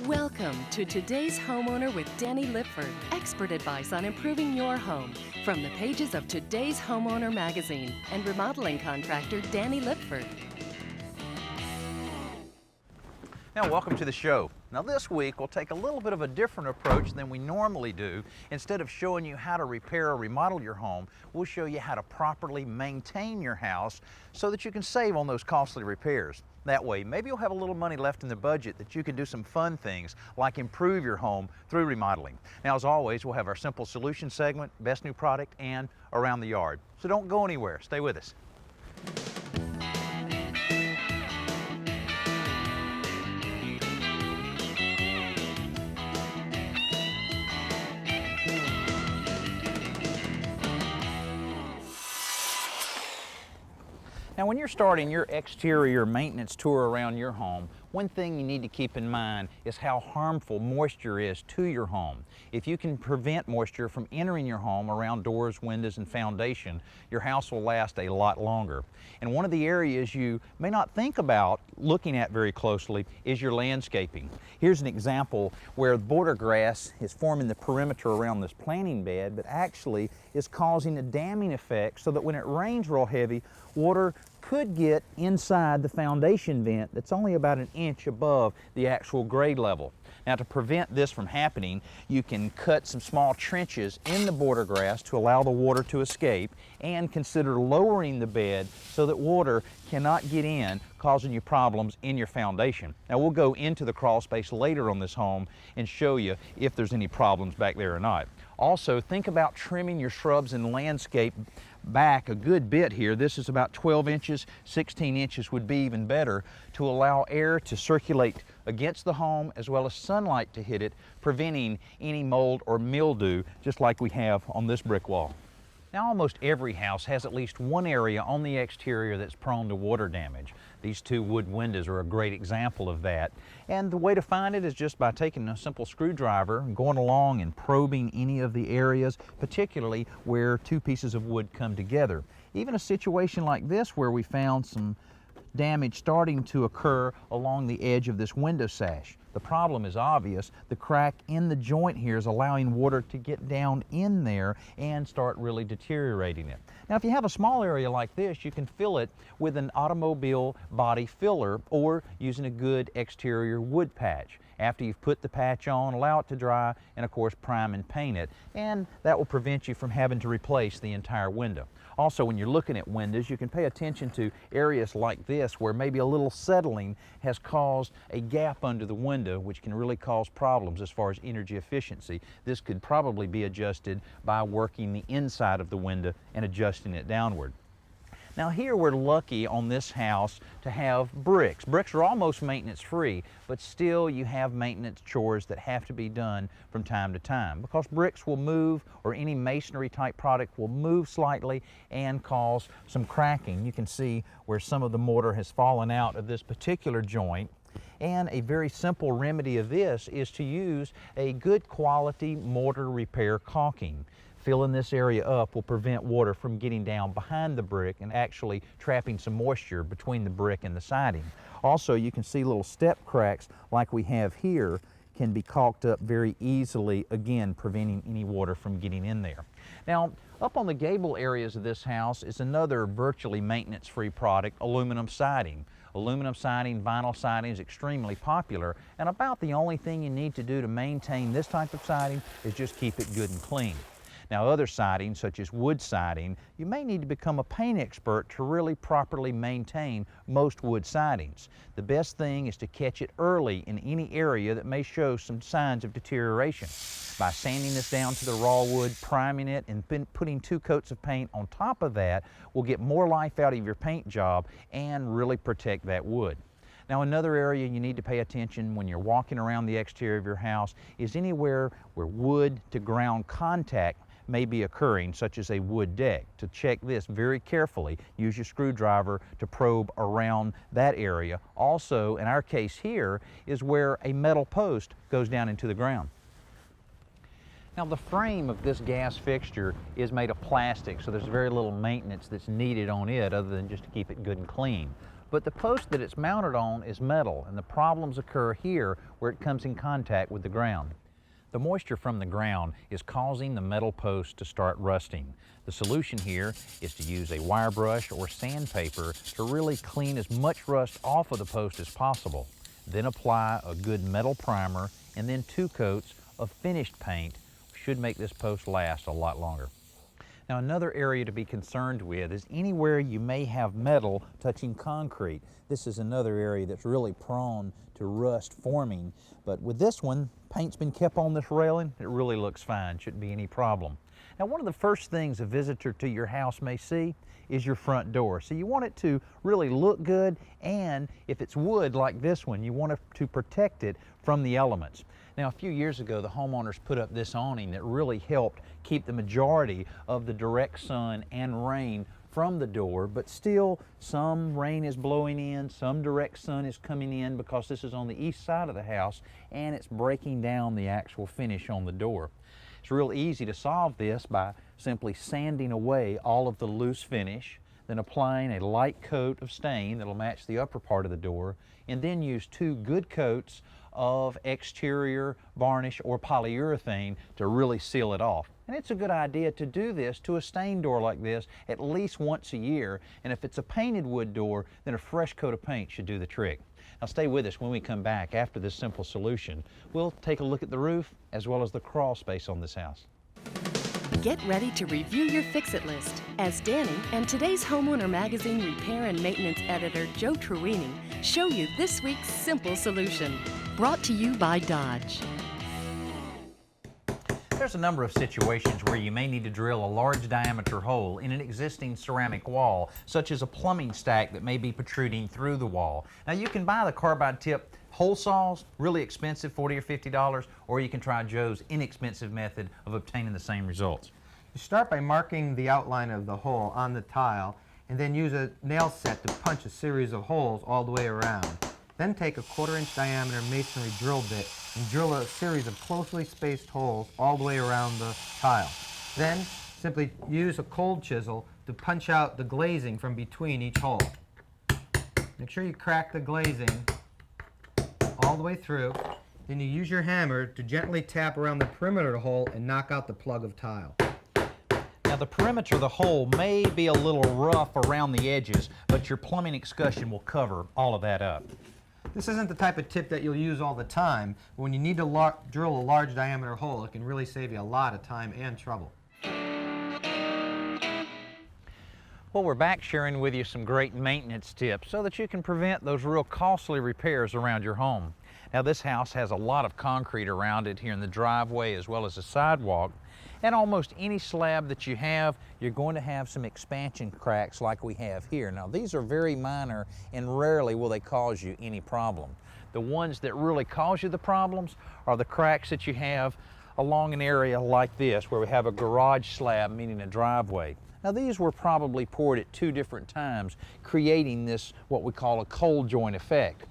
Welcome to today's Homeowner with Danny Lipford. Expert advice on improving your home from the pages of today's Homeowner magazine and remodeling contractor Danny Lipford. Now, welcome to the show. Now, this week we'll take a little bit of a different approach than we normally do. Instead of showing you how to repair or remodel your home, we'll show you how to properly maintain your house so that you can save on those costly repairs. That way, maybe you'll have a little money left in the budget that you can do some fun things like improve your home through remodeling. Now, as always, we'll have our simple solution segment, best new product, and around the yard. So don't go anywhere. Stay with us. Now, when you're starting your exterior maintenance tour around your home, one thing you need to keep in mind is how harmful moisture is to your home. If you can prevent moisture from entering your home around doors, windows, and foundation, your house will last a lot longer. And one of the areas you may not think about looking at very closely is your landscaping. Here's an example where border grass is forming the perimeter around this planting bed, but actually is causing a damming effect so that when it rains real heavy, water could get inside the foundation vent that's only about an inch above the actual grade level. Now, to prevent this from happening, you can cut some small trenches in the border grass to allow the water to escape, and consider lowering the bed so that water cannot get in, causing you problems in your foundation. Now, we'll go into the crawl space later on this home and show you if there's any problems back there or not. Also, think about trimming your shrubs and landscape back a good bit here. This is about 12 inches, 16 inches would be even better, to allow air to circulate against the home as well as sunlight to hit it, preventing any mold or mildew, just like we have on this brick wall. Now, almost every house has at least one area on the exterior that's prone to water damage. These two wood windows are a great example of that. And the way to find it is just by taking a simple screwdriver and going along and probing any of the areas, particularly where two pieces of wood come together. Even a situation like this where we found some damage starting to occur along the edge of this window sash. The problem is obvious. The crack in the joint here is allowing water to get down in there and start really deteriorating it. Now, if you have a small area like this, you can fill it with an automobile body filler or using a good exterior wood patch. After you've put the patch on, allow it to dry, and of course prime and paint it, and that will prevent you from having to replace the entire window. Also, when you're looking at windows, you can pay attention to areas like this where maybe a little settling has caused a gap under the window, which can really cause problems as far as energy efficiency. This could probably be adjusted by working the inside of the window and adjusting it downward. Now, here we're lucky on this house to have bricks. Bricks are almost maintenance free, but still you have maintenance chores that have to be done from time to time, because bricks will move, or any masonry type product will move slightly and cause some cracking. You can see where some of the mortar has fallen out of this particular joint. And a very simple remedy of this is to use a good quality mortar repair caulking. Filling this area up will prevent water from getting down behind the brick and actually trapping some moisture between the brick and the siding. Also, you can see little step cracks like we have here can be caulked up very easily, again preventing any water from getting in there. Now, up on the gable areas of this house is another virtually maintenance-free product, aluminum siding. Aluminum siding, vinyl siding is extremely popular, and about the only thing you need to do to maintain this type of siding is just keep it good and clean. Now, other siding, such as wood siding, you may need to become a paint expert to really properly maintain most wood sidings. The best thing is to catch it early in any area that may show some signs of deterioration. By sanding this down to the raw wood, priming it, and putting 2 coats of paint on top of that will get more life out of your paint job and really protect that wood. Now, another area you need to pay attention when you're walking around the exterior of your house is anywhere where wood to ground contact may be occurring, such as a wood deck. To check this very carefully, use your screwdriver to probe around that area. Also, in our case here, is where a metal post goes down into the ground. Now, the frame of this gas fixture is made of plastic, so there's very little maintenance that's needed on it other than just to keep it good and clean. but the post that it's mounted on is metal, and the problems occur here where it comes in contact with the ground. The moisture from the ground is causing the metal post to start rusting. The solution here is to use a wire brush or sandpaper to really clean as much rust off of the post as possible. Then apply a good metal primer and then 2 coats of finished paint. Should make this post last a lot longer. Now, another area to be concerned with is anywhere you may have metal touching concrete. This is another area that's really prone to rust forming, but with this one, paint's been kept on this railing. It really looks fine, shouldn't be any problem. Now, one of the first things a visitor to your house may see is your front door. So you want it to really look good, and if it's wood like this one, you want to protect it from the elements. Now, a few years ago, the homeowners put up this awning that really helped keep the majority of the direct sun and rain from the door, but still some rain is blowing in, some direct sun is coming in because this is on the east side of the house and it's breaking down the actual finish on the door. It's real easy to solve this by simply sanding away all of the loose finish, then applying a light coat of stain that'll match the upper part of the door, and then use 2 good coats of exterior varnish or polyurethane to really seal it off. And it's a good idea to do this to a stained door like this at least once a year, and if it's a painted wood door, then a fresh coat of paint should do the trick. Now stay with us when we come back after this simple solution. We'll take a look at the roof as well as the crawl space on this house. Get ready to review your Fix-It list as Danny and today's Homeowner Magazine repair and maintenance editor Joe Truini show you this week's simple solution. Brought to you by Dodge. There's a number of situations where you may need to drill a large diameter hole in an existing ceramic wall, such as a plumbing stack that may be protruding through the wall. Now you can buy the carbide tip hole saws, really expensive, $40 or $50, or you can try Joe's inexpensive method of obtaining the same results. You start by marking the outline of the hole on the tile and then use a nail set to punch a series of holes all the way around. Then take a 1/4-inch diameter masonry drill bit and drill a series of closely spaced holes all the way around the tile. Then simply use a cold chisel to punch out the glazing from between each hole. Make sure you crack the glazing all the way through. Then you use your hammer to gently tap around the perimeter of the hole and knock out the plug of tile. Now the perimeter of the hole may be a little rough around the edges, but your plumbing excussion will cover all of that up. This isn't the type of tip that you'll use all the time, but when you need to drill a large diameter hole, it can really save you a lot of time and trouble. Well, we're back sharing with you some great maintenance tips so that you can prevent those real costly repairs around your home. Now this house has a lot of concrete around it here in the driveway as well as the sidewalk, and almost any slab that you have, you're going to have some expansion cracks like we have here. Now these are very minor and rarely will they cause you any problem. The ones that really cause you the problems are the cracks that you have along an area like this where we have a garage slab, meaning a driveway. Now these were probably poured at 2 different times, creating this what we call a cold joint effect.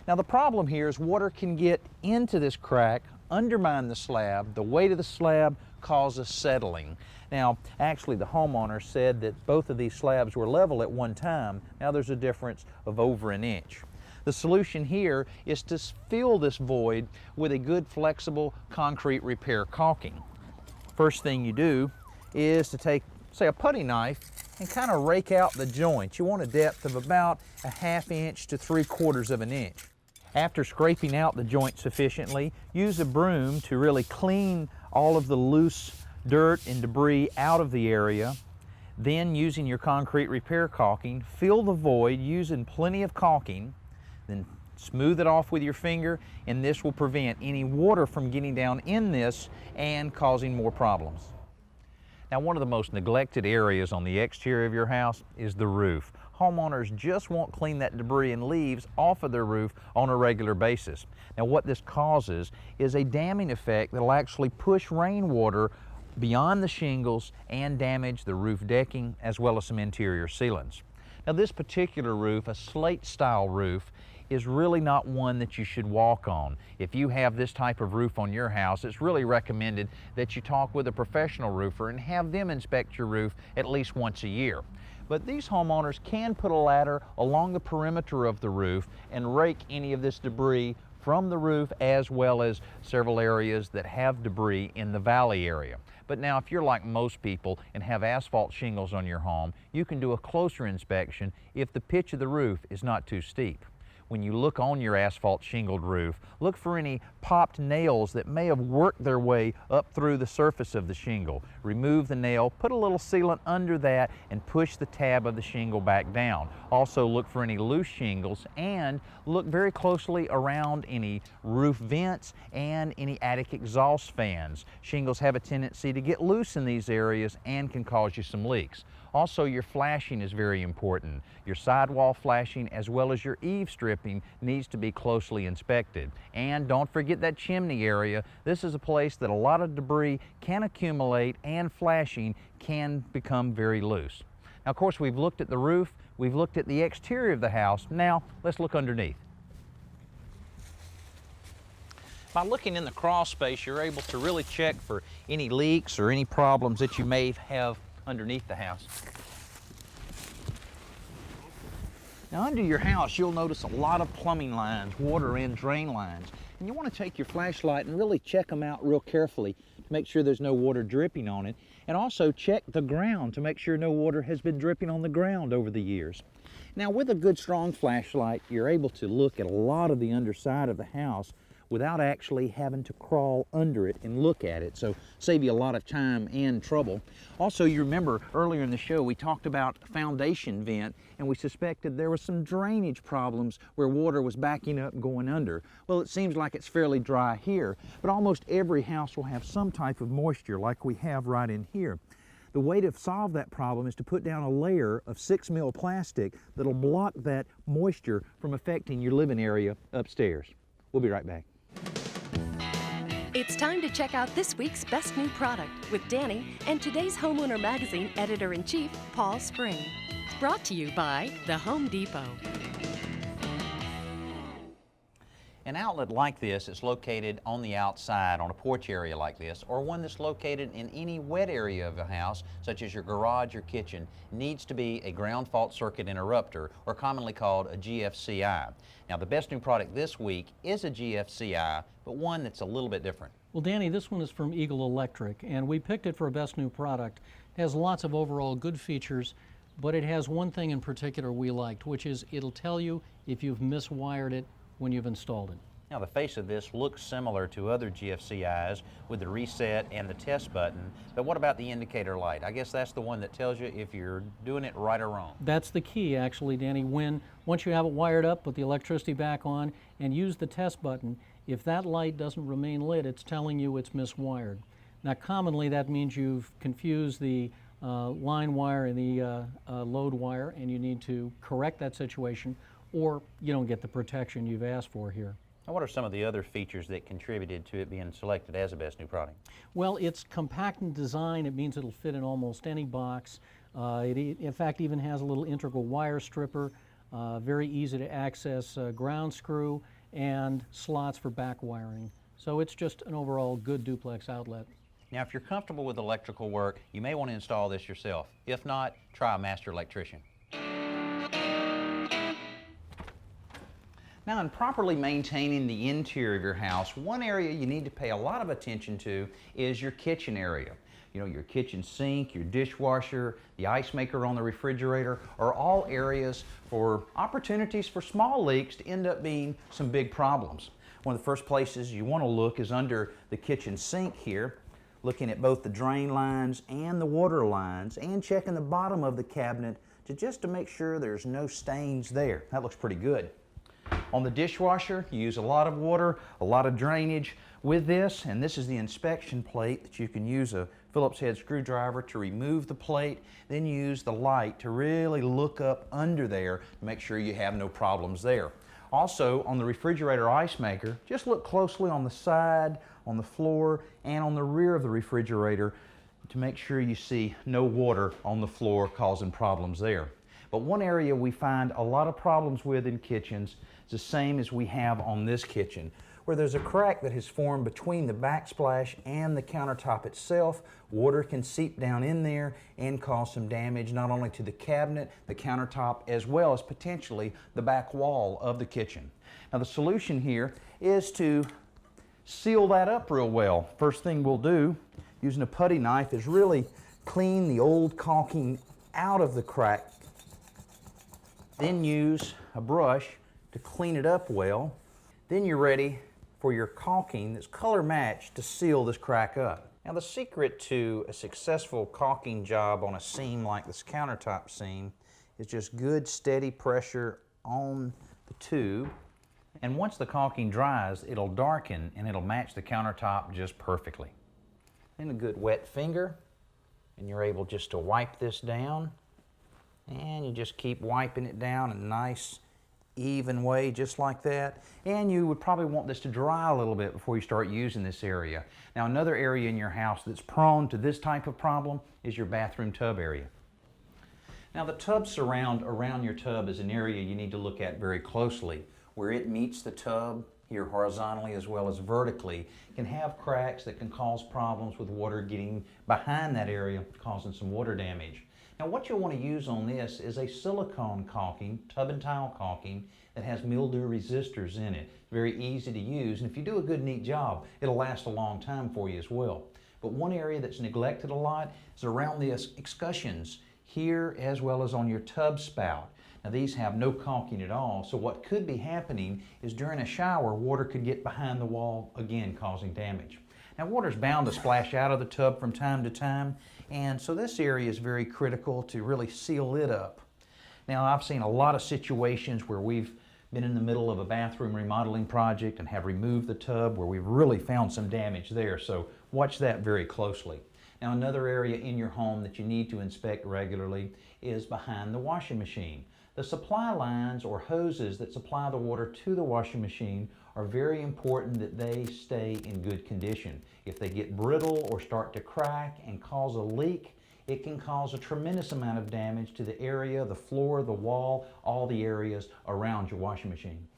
Now the problem here is water can get into this crack, undermine the slab, the weight of the slab causes settling. Now actually the homeowner said that both of these slabs were level at one time. Now there's a difference of over an inch. The solution here is to fill this void with a good flexible concrete repair caulking. First thing you do is to take, say, a putty knife and kind of rake out the joints. You want a depth of about a 1/2 inch to 3/4 of an inch. After scraping out the joint sufficiently, use a broom to really clean all of the loose dirt and debris out of the area. Then, using your concrete repair caulking, fill the void using plenty of caulking. Then smooth it off with your finger, and this will prevent any water from getting down in this and causing more problems. Now, one of the most neglected areas on the exterior of your house is the roof. Homeowners just won't clean that debris and leaves off of their roof on a regular basis. Now, what this causes is a damming effect that will actually push rainwater beyond the shingles and damage the roof decking as well as some interior sealants. Now, this particular roof, a slate style roof, is really not one that you should walk on. If you have this type of roof on your house, it's really recommended that you talk with a professional roofer and have them inspect your roof at least once a year. But these homeowners can put a ladder along the perimeter of the roof and rake any of this debris from the roof, as well as several areas that have debris in the valley area. But now, if you're like most people and have asphalt shingles on your home, you can do a closer inspection if the pitch of the roof is not too steep. When you look on your asphalt shingled roof, look for any popped nails that may have worked their way up through the surface of the shingle. Remove the nail, put a little sealant under that, and push the tab of the shingle back down. Also look for any loose shingles and look very closely around any roof vents and any attic exhaust fans. Shingles have a tendency to get loose in these areas and can cause you some leaks. Also, your flashing is very important. Your sidewall flashing as well as your eave stripping needs to be closely inspected. And don't forget that chimney area. This is a place that a lot of debris can accumulate and flashing can become very loose. Now, of course, we've looked at the roof, we've looked at the exterior of the house. Now, let's look underneath. By looking in the crawl space, you're able to really check for any leaks or any problems that you may have underneath the house. Now, under your house, you'll notice a lot of plumbing lines, water and drain lines. And you want to take your flashlight and really check them out real carefully to make sure there's no water dripping on it. And also check the ground to make sure no water has been dripping on the ground over the years. Now, with a good strong flashlight, you're able to look at a lot of the underside of the house without actually having to crawl under it and look at it, so save you a lot of time and trouble. Also, you remember earlier in the show we talked about foundation vent, and we suspected there was some drainage problems where water was backing up and going under. Well, it seems like it's fairly dry here, but almost every house will have some type of moisture like we have right in here. The way to solve that problem is to put down a layer of 6 mil plastic that'll block that moisture from affecting your living area upstairs. We'll be right back. It's time to check out this week's best new product with Danny and today's Homeowner Magazine Editor-in-Chief, Paul Spring. Brought to you by the Home Depot. An outlet like this is located on the outside on a porch area like this, or one that's located in any wet area of the house, such as your garage or kitchen, needs to be a ground fault circuit interrupter, or commonly called a GFCI. Now, the best new product this week is a GFCI, but one that's a little bit different. Well, Danny, this one is from Eagle Electric, and we picked it for a best new product. It has lots of overall good features, but it has one thing in particular we liked, which is it'll tell you if you've miswired it when you've installed it. Now, the face of this looks similar to other GFCIs with the reset and the test button, but what about the indicator light? I guess that's the one that tells you if you're doing it right or wrong. That's the key, actually, Danny. Once you have it wired up, put the electricity back on and use the test button, if that light doesn't remain lit, it's telling you it's miswired. Now, commonly that means you've confused the line wire and the load wire, and you need to correct that situation, or you don't get the protection you've asked for here. Now, what are some of the other features that contributed to it being selected as a best new product? Well, it's compact in design. It means it'll fit in almost any box. It in fact even has a little integral wire stripper, very easy to access ground screw, and slots for back wiring. So it's just an overall good duplex outlet. Now, if you're comfortable with electrical work, you may want to install this yourself. If not, try a master electrician. Now, in properly maintaining the interior of your house, one area you need to pay a lot of attention to is your kitchen area. You know, your kitchen sink, your dishwasher, the ice maker on the refrigerator are all areas for opportunities for small leaks to end up being some big problems. One of the first places you want to look is under the kitchen sink here, looking at both the drain lines and the water lines, and checking the bottom of the cabinet just to make sure there's no stains there. That looks pretty good. On the dishwasher, you use a lot of water, a lot of drainage with this, and this is the inspection plate that you can use a Phillips head screwdriver to remove the plate, then use the light to really look up under there to make sure you have no problems there. Also, on the refrigerator ice maker, just look closely on the side, on the floor, and on the rear of the refrigerator to make sure you see no water on the floor causing problems there. But one area we find a lot of problems with in kitchens is the same as we have on this kitchen. where there's a crack that has formed between the backsplash and the countertop itself. Water can seep down in there and cause some damage not only to the cabinet, the countertop, as well as potentially the back wall of the kitchen. Now the solution here is to seal that up real well. First thing we'll do using a putty knife is really clean the old caulking out of the crack. Then use a brush to clean it up well. Then you're ready for your caulking that's color matched to seal this crack up. Now the secret to a successful caulking job on a seam like this countertop seam is just good steady pressure on the tube. And once the caulking dries, it'll darken and it'll match the countertop just perfectly. Then a good wet finger, and you're able just to wipe this down. And you just keep wiping it down in a nice, even way, just like that. And you would probably want this to dry a little bit before you start using this area. Now, another area in your house that's prone to this type of problem is your bathroom tub area. Now, the tub surround around your tub is an area you need to look at very closely. Where it meets the tub, here horizontally as well as vertically, can have cracks that can cause problems with water getting behind that area, causing some water damage. Now what you'll want to use on this is a silicone caulking, tub and tile caulking, that has mildew resistors in it. Very easy to use, and if you do a good neat job, it'll last a long time for you as well. But one area that's neglected a lot is around the escutcheons, here as well as on your tub spout. Now these have no caulking at all, so what could be happening is during a shower, water could get behind the wall, again causing damage. Now water's bound to splash out of the tub from time to time, and so this area is very critical to really seal it up. Now I've seen a lot of situations where we've been in the middle of a bathroom remodeling project and have removed the tub where we've really found some damage there, so watch that very closely. Now another area in your home that you need to inspect regularly is behind the washing machine. The supply lines or hoses that supply the water to the washing machine are very important that they stay in good condition. If they get brittle or start to crack and cause a leak, it can cause a tremendous amount of damage to the area, the floor, the wall, all the areas around your washing machine.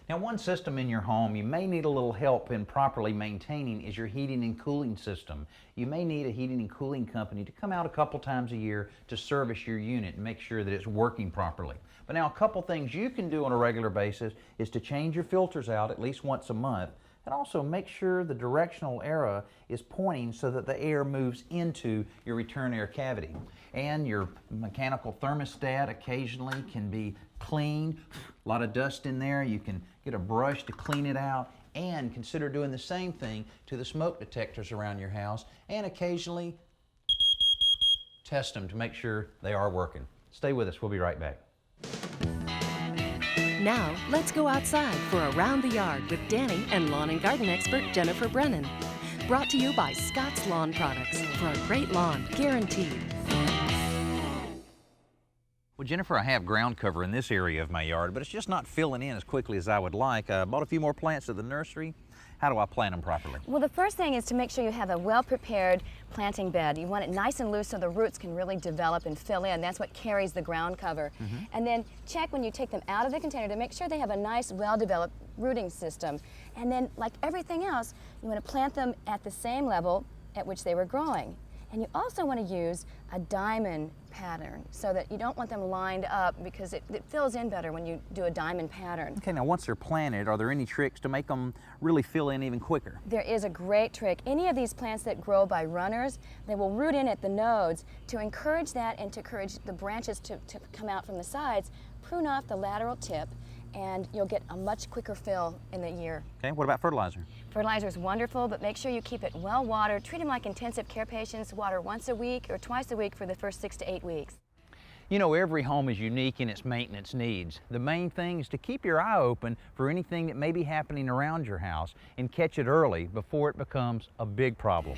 Now one system in your home you may need a little help in properly maintaining is your heating and cooling system. You may need a heating and cooling company to come out a couple times a year to service your unit and make sure that it's working properly. But now a couple things you can do on a regular basis is to change your filters out at least once a month, and also make sure the directional arrow is pointing so that the air moves into your return air cavity. And your mechanical thermostat occasionally can be cleaned. A lot of dust in there. You can get a brush to clean it out, and consider doing the same thing to the smoke detectors around your house, and occasionally test them to make sure they are working. Stay with us. We'll be right back. Now, let's go outside for Around the Yard with Danny and lawn and garden expert Jennifer Brennan. Brought to you by Scott's Lawn Products, for a great lawn, guaranteed. Well, Jennifer, I have ground cover in this area of my yard, but it's just not filling in as quickly as I would like. I bought a few more plants at the nursery. How do I plant them properly? Well, the first thing is to make sure you have a well-prepared planting bed. You want it nice and loose so the roots can really develop and fill in. That's what carries the ground cover. And then check when you take them out of the container to make sure they have a nice, well-developed rooting system. And then, like everything else, you want to plant them at the same level at which they were growing. And you also want to use a diamond pattern so that you don't want them lined up, because it fills in better when you do a diamond pattern. Okay, now once they're planted, are there any tricks to make them really fill in even quicker? There is a great trick. Any of these plants that grow by runners, they will root in at the nodes. To encourage that and to encourage the branches to come out from the sides, prune off the lateral tip, and you'll get a much quicker fill in the year. Okay, what about fertilizer? Fertilizer is wonderful, but make sure you keep it well watered. Treat them like intensive care patients. Water once a week or twice a week for the first 6 to 8 weeks. You know, every home is unique in its maintenance needs. The main thing is to keep your eye open for anything that may be happening around your house and catch it early before it becomes a big problem.